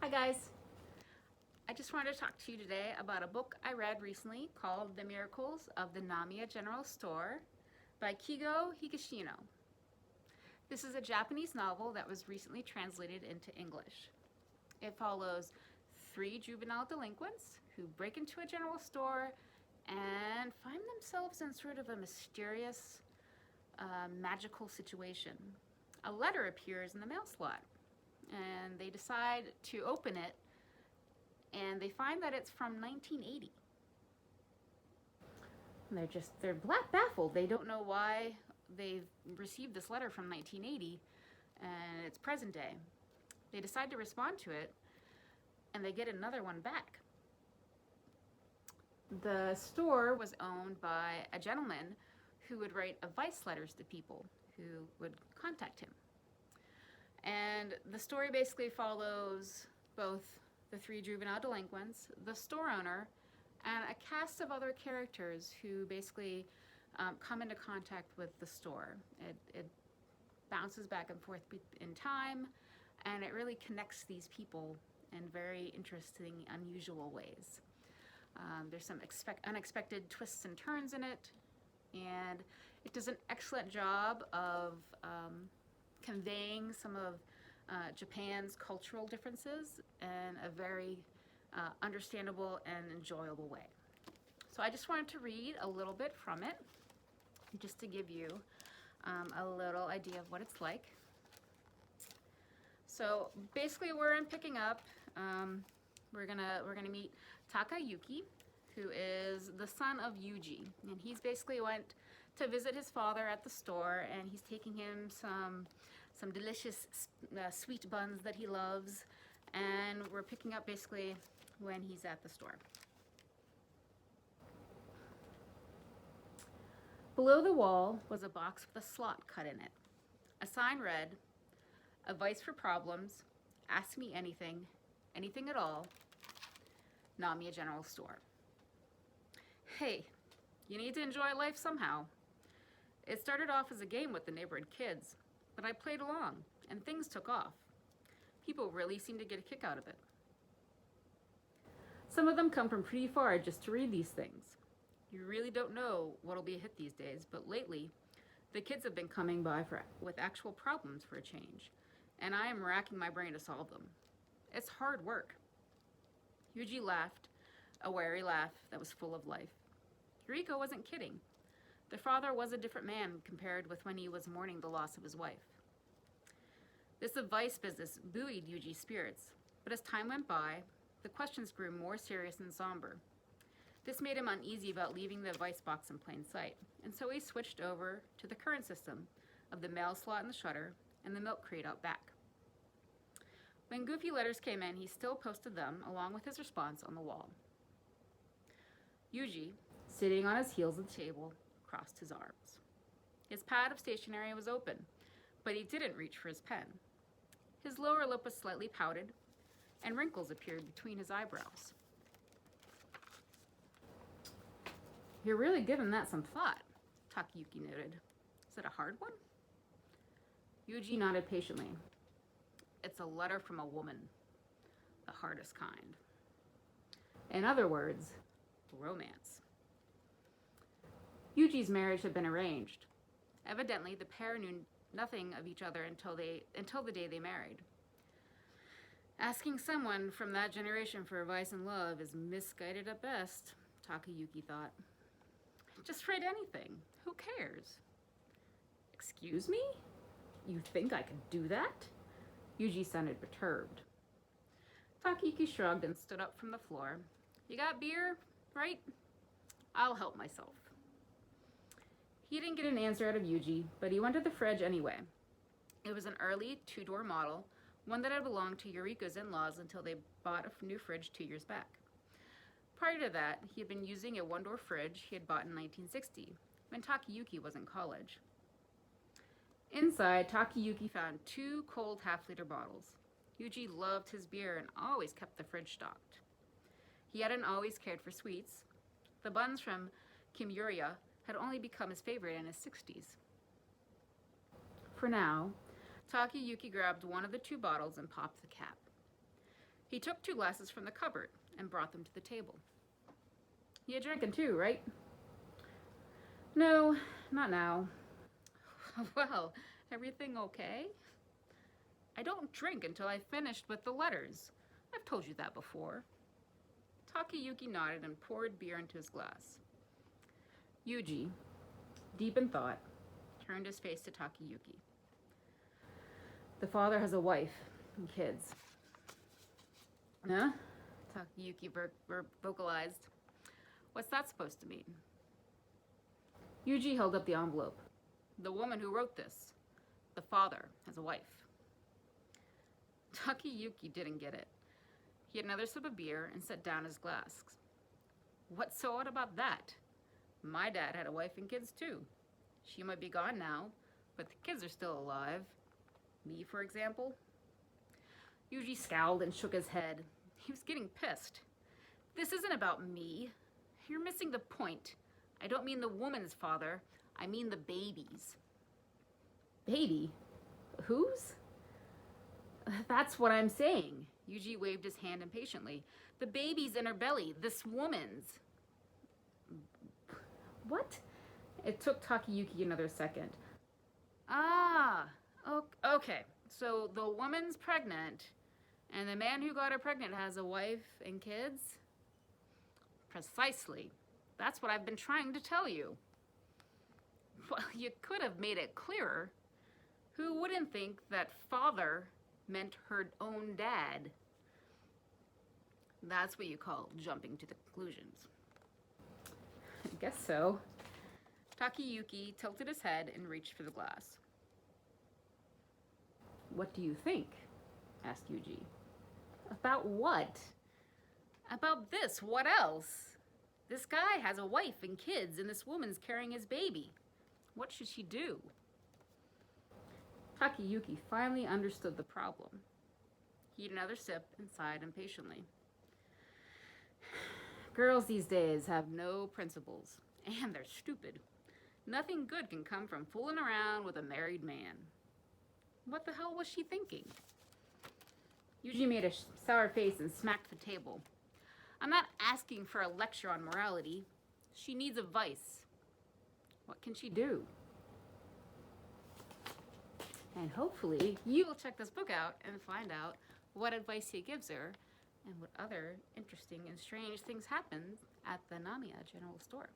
Hi guys! I just wanted to talk to you today about a book I read recently called The Miracles of the Namiya General Store by Keigo Higashino. This is a Japanese novel that was recently translated into English. It follows 3 juvenile delinquents who break into a general store and find themselves in sort of a mysterious, magical situation. A letter appears in the mail slot and they decide to open it, and they find that it's from 1980. And they're baffled. They don't know why they've received this letter from 1980 and it's present day. They decide to respond to it and they get another one back. The store was owned by a gentleman who would write advice letters to people who would contact him. And the story basically follows both the 3 juvenile delinquents, the store owner, and a cast of other characters who basically come into contact with the store. It bounces back and forth in time, and it really connects these people in very interesting, unusual ways. There's some unexpected twists and turns in it, and it does an excellent job of conveying some of Japan's cultural differences in a very understandable and enjoyable way. So I just wanted to read a little bit from it, just to give you a little idea of what it's like. So basically, where I'm picking up, we're gonna meet Takayuki, who is the son of Yuji, and he's basically went to visit his father at the store, and he's taking him some delicious sweet buns that he loves, and we're picking up basically when he's at the store. Below the wall was a box with a slot cut in it. A sign read, "Advice for problems, ask me anything, anything at all, Namiya General Store." Hey, you need to enjoy life somehow. It started off as a game with the neighborhood kids, but I played along, and things took off. People really seem to get a kick out of it. Some of them come from pretty far just to read these things. You really don't know what'll be a hit these days, but lately, the kids have been coming by with actual problems for a change, and I am racking my brain to solve them. It's hard work. Yuji laughed, a wary laugh that was full of life. Yuriko wasn't kidding. The father was a different man compared with when he was mourning the loss of his wife. This advice business buoyed Yuji's spirits, but as time went by, the questions grew more serious and somber. This made him uneasy about leaving the advice box in plain sight, and so he switched over to the current system of the mail slot in the shutter and the milk crate out back. When goofy letters came in, he still posted them along with his response on the wall. Yuji, sitting on his heels at the table, crossed his arms. His pad of stationery was open, but he didn't reach for his pen. His lower lip was slightly pouted, and wrinkles appeared between his eyebrows. "You're really giving that some thought," Takayuki noted. "Is it a hard one?" Yuji nodded patiently. "It's a letter from a woman, the hardest kind. In other words, romance." Yuji's marriage had been arranged. Evidently, the pair knew nothing of each other until the day they married. Asking someone from that generation for advice and love is misguided at best, Takayuki thought. "Just write anything. Who cares?" "Excuse me? You think I could do that?" Yuji sounded perturbed. Takayuki shrugged and stood up from the floor. "You got beer, right? I'll help myself." He didn't get an answer out of Yuji, but he went to the fridge anyway. It was an early 2-door model, one that had belonged to Yuriko's in-laws until they bought a new fridge 2 years back. Prior to that, he had been using a 1-door fridge he had bought in 1960, when Takayuki was in college. Inside, Takayuki found 2 cold half-liter bottles. Yuji loved his beer and always kept the fridge stocked. He hadn't always cared for sweets. The buns from Kimura had only become his favorite in his 60s. For now, Takayuki grabbed one of the 2 bottles and popped the cap. He took 2 glasses from the cupboard and brought them to the table. "You drinking too, right?" "No, not now." "Well, everything okay?" "I don't drink until I've finished with the letters. I've told you that before." Takayuki nodded and poured beer into his glass. Yuji, deep in thought, turned his face to Takayuki. "The father has a wife and kids." "Huh?" Takayuki vocalized. "What's that supposed to mean?" Yuji held up the envelope. "The woman who wrote this. The father has a wife." Takayuki didn't get it. He had another sip of beer and set down his glass. "What's so odd about that? My dad had a wife and kids too. She might be gone now, but the kids are still alive. Me, for example." Yuji scowled and shook his head. He was getting pissed. "This isn't about me. You're missing the point. I don't mean the woman's father. I mean the baby's." "Baby? Whose?" "That's what I'm saying." Yuji waved his hand impatiently. "The baby's in her belly. This woman's." "What?" It took Takayuki another second. "Ah, okay. So the woman's pregnant, and the man who got her pregnant has a wife and kids?" "Precisely. That's what I've been trying to tell you." "Well, you could have made it clearer. Who wouldn't think that father meant her own dad?" "That's what you call jumping to the conclusions." "I guess so." Takayuki tilted his head and reached for the glass. "What do you think?" asked Yuji. "About what?" "About this. What else? This guy has a wife and kids, and this woman's carrying his baby. What should she do?" Takayuki finally understood the problem. He had another sip and sighed impatiently. "Girls these days have no principles, and they're stupid. Nothing good can come from fooling around with a married man." What the hell was she thinking? Yuji made a sour face and smacked the table. "I'm not asking for a lecture on morality. She needs advice. What can she do?" And hopefully you will check this book out and find out what advice he gives her and what other interesting and strange things happen at the Namiya General Store.